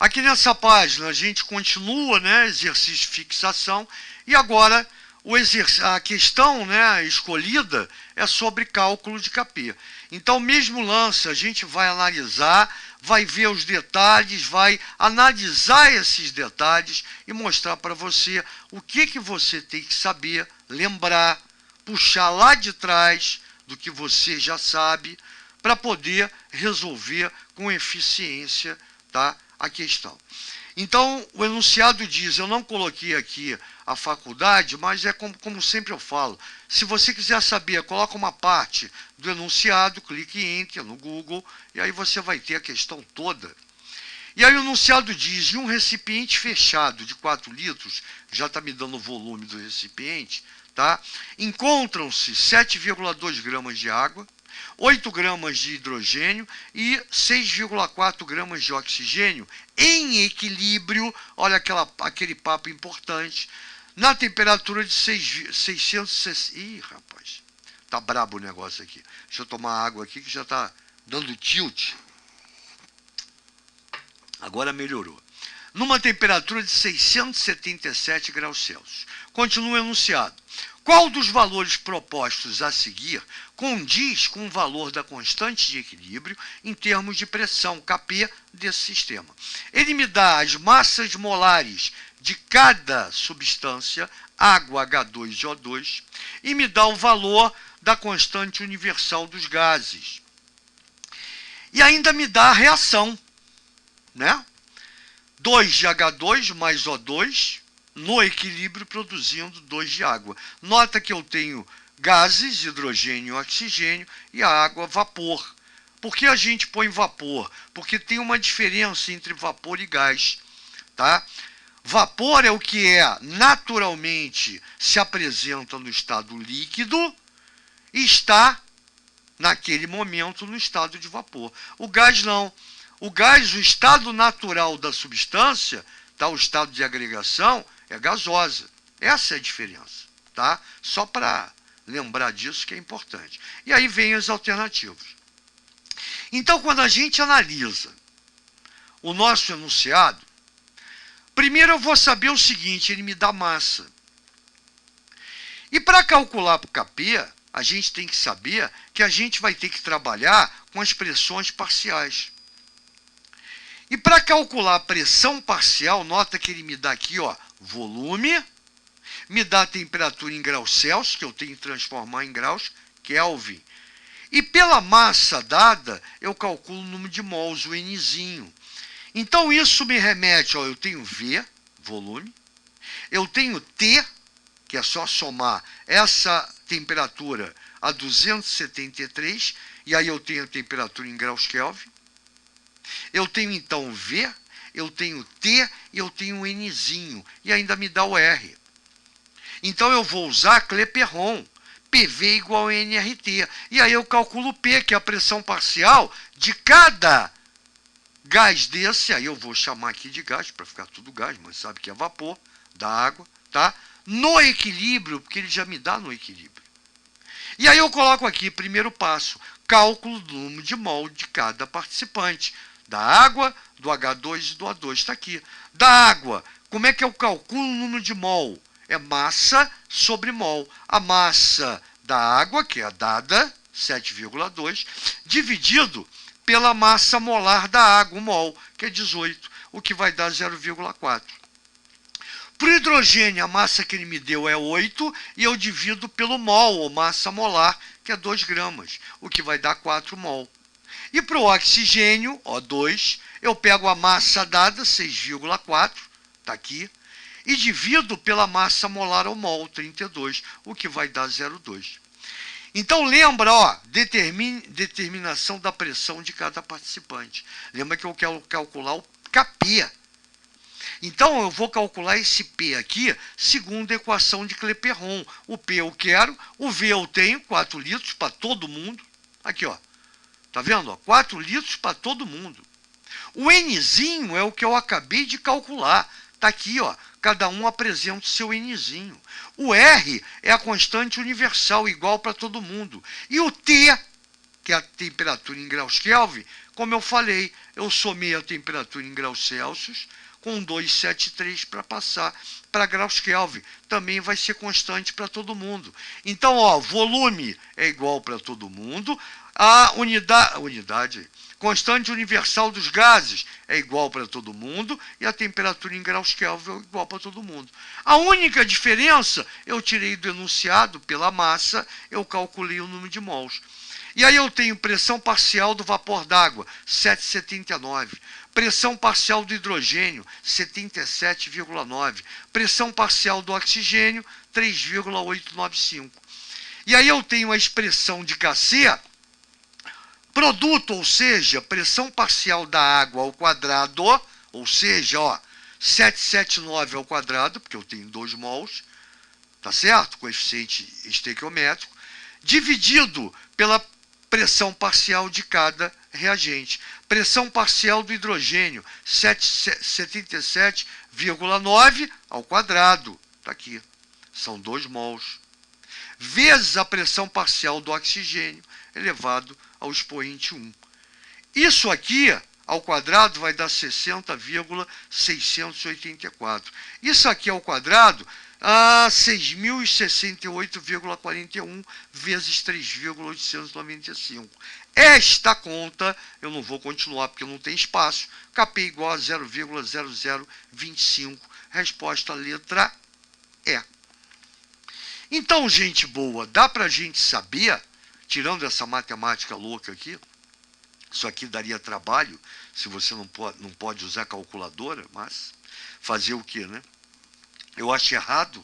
Aqui nessa página a gente continua, né, exercício de fixação, e agora a questão, né, escolhida é sobre cálculo de Kp. Então, mesmo lance, a gente vai analisar, vai ver os detalhes, vai analisar esses detalhes e mostrar para você o que você tem que saber, lembrar, puxar lá de trás do que você já sabe, para poder resolver com eficiência, tá, a questão. Então, o enunciado diz, eu não coloquei aqui a faculdade, mas é como sempre eu falo, se você quiser saber, coloca uma parte do enunciado, clique em Enter no Google, e aí você vai ter a questão toda. E aí o enunciado diz, em um recipiente fechado de 4 litros, já está me dando o volume do recipiente, tá? Encontram-se 7,2 gramas de água, 8 gramas de hidrogênio e 6,4 gramas de oxigênio em equilíbrio, olha aquele papo importante, na temperatura de 660... Ih, rapaz, tá brabo o negócio aqui. Deixa eu tomar água aqui que já tá dando tilt. Agora melhorou. Numa temperatura de 677 graus Celsius. Continua enunciado. Qual dos valores propostos a seguir condiz com o valor da constante de equilíbrio em termos de pressão, Kp, desse sistema? Ele me dá as massas molares de cada substância, água, H2O2, e me dá o valor da constante universal dos gases. E ainda me dá a reação, né? 2 de H2 mais O2, no equilíbrio produzindo 2 de água. Nota que eu tenho gases, hidrogênio e oxigênio, e a água, vapor. Por que a gente põe vapor? Porque tem uma diferença entre vapor e gás, tá? Vapor é o que naturalmente se apresenta no estado líquido e está, naquele momento, no estado de vapor. O gás não. O gás, o estado natural da substância, tá? O estado de agregação, é gasosa. Essa é a diferença, tá? Só para lembrar disso que é importante. E aí vem as alternativas. Então, quando a gente analisa o nosso enunciado, primeiro eu vou saber o seguinte, ele me dá massa. E para calcular para o Kp, a gente tem que saber que a gente vai ter que trabalhar com as pressões parciais. E para calcular a pressão parcial, nota que ele me dá aqui, ó, volume, me dá a temperatura em graus Celsius, que eu tenho que transformar em graus Kelvin. E pela massa dada, eu calculo o número de mols, o Nzinho. Então isso me remete, ó, eu tenho V, volume, eu tenho T, que é só somar essa temperatura a 273, e aí eu tenho a temperatura em graus Kelvin. Eu tenho então V, eu tenho T e eu tenho o Nzinho, e ainda me dá o R. Então eu vou usar Clapeyron, PV igual a nRT, e aí eu calculo P, que é a pressão parcial de cada gás desse, aí eu vou chamar aqui de gás, para ficar tudo gás, mas sabe que é vapor da água, tá? No equilíbrio, porque ele já me dá no equilíbrio. E aí eu coloco aqui, primeiro passo, cálculo do número de mol de cada participante. Da água, do H2 e do O2, está aqui. Da água, como é que eu calculo o número de mol? É massa sobre mol. A massa da água, que é a dada, 7,2, dividido pela massa molar da água, o mol, que é 18, o que vai dar 0,4. Para o hidrogênio, a massa que ele me deu é 8, e eu divido pelo mol, ou massa molar, que é 2 gramas, o que vai dar 4 mol. E para o oxigênio, O2, eu pego a massa dada, 6,4, está aqui, e divido pela massa molar ao mol, 32, o que vai dar 0,2. Então lembra, ó, determinação da pressão de cada participante. Lembra que eu quero calcular o Kp. Então eu vou calcular esse P aqui segundo a equação de Clapeyron. O P eu quero, o V eu tenho, 4 litros para todo mundo. Aqui, ó. Tá vendo? Ó, 4 litros para todo mundo. O Nzinho é o que eu acabei de calcular. Está aqui, ó. Cada um apresenta o seu Nzinho. O R é a constante universal, igual para todo mundo. E o T, que é a temperatura em graus Kelvin, Como eu falei, eu somei a temperatura em graus Celsius com 273 para passar para graus Kelvin. Também vai ser constante para todo mundo. Então, ó, volume é igual para todo mundo. A unidade constante universal dos gases é igual para todo mundo e a temperatura em graus Kelvin é igual para todo mundo. A única diferença, eu tirei do enunciado pela massa, eu calculei o número de mols. E aí eu tenho pressão parcial do vapor d'água, 7,79. Pressão parcial do hidrogênio, 77,9. Pressão parcial do oxigênio, 3,895. E aí eu tenho a expressão de Kc, produto, ou seja, pressão parcial da água ao quadrado, ou seja, ó, 779 ao quadrado, porque eu tenho 2 mols, tá certo? Coeficiente estequiométrico, dividido pela pressão parcial de cada reagente. Pressão parcial do hidrogênio, 77,9 ao quadrado, tá aqui, são 2 mols, vezes a pressão parcial do oxigênio, elevado ao expoente 1. Isso aqui, ao quadrado, vai dar 60,684. Isso aqui ao quadrado, a 6.068,41 vezes 3,895. Esta conta, eu não vou continuar porque não tem espaço, Kp igual a 0,0025. Resposta letra E. Então, gente boa, dá para a gente saber, tirando essa matemática louca aqui, isso aqui daria trabalho, se você não pode usar calculadora, mas fazer o quê, né? Eu acho errado,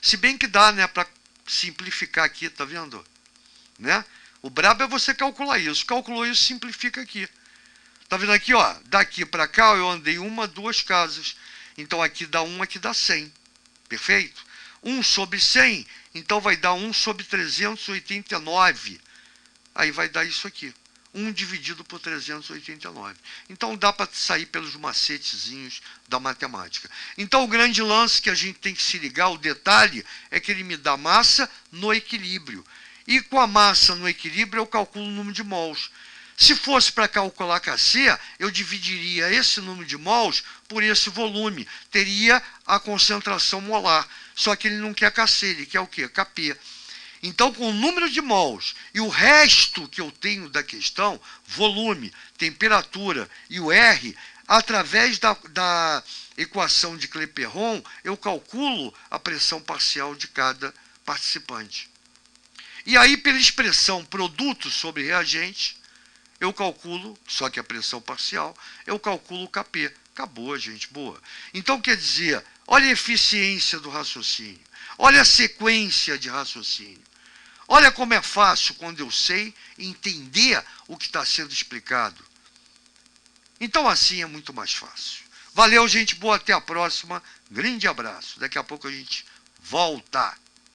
se bem que dá, né, para simplificar aqui, tá vendo? Né? O brabo é você calcular isso, calculou isso, simplifica aqui. Tá vendo aqui, ó, daqui para cá eu andei 1, 2 casas, então aqui dá 1, aqui dá 100, perfeito? 1 sobre 100, então vai dar 1 sobre 389, aí vai dar isso aqui. 1 dividido por 389. Então dá para sair pelos macetezinhos da matemática. Então o grande lance que a gente tem que se ligar, o detalhe, é que ele me dá massa no equilíbrio. E com a massa no equilíbrio eu calculo o número de mols. Se fosse para calcular Kc, eu dividiria esse número de mols por esse volume. Teria a concentração molar. Só que ele não quer Kc, ele quer o quê? Kp. Então, com o número de mols e o resto que eu tenho da questão, volume, temperatura e o R, através da equação de Clapeyron, eu calculo a pressão parcial de cada participante. E aí, pela expressão produto sobre reagente, eu calculo, só que a pressão parcial, eu calculo o Kp. Acabou, gente, boa. Então, quer dizer, olha a eficiência do raciocínio, olha a sequência de raciocínio. Olha como é fácil quando eu sei entender o que está sendo explicado. Então assim é muito mais fácil. Valeu, gente boa, até a próxima. Grande abraço. Daqui a pouco a gente volta.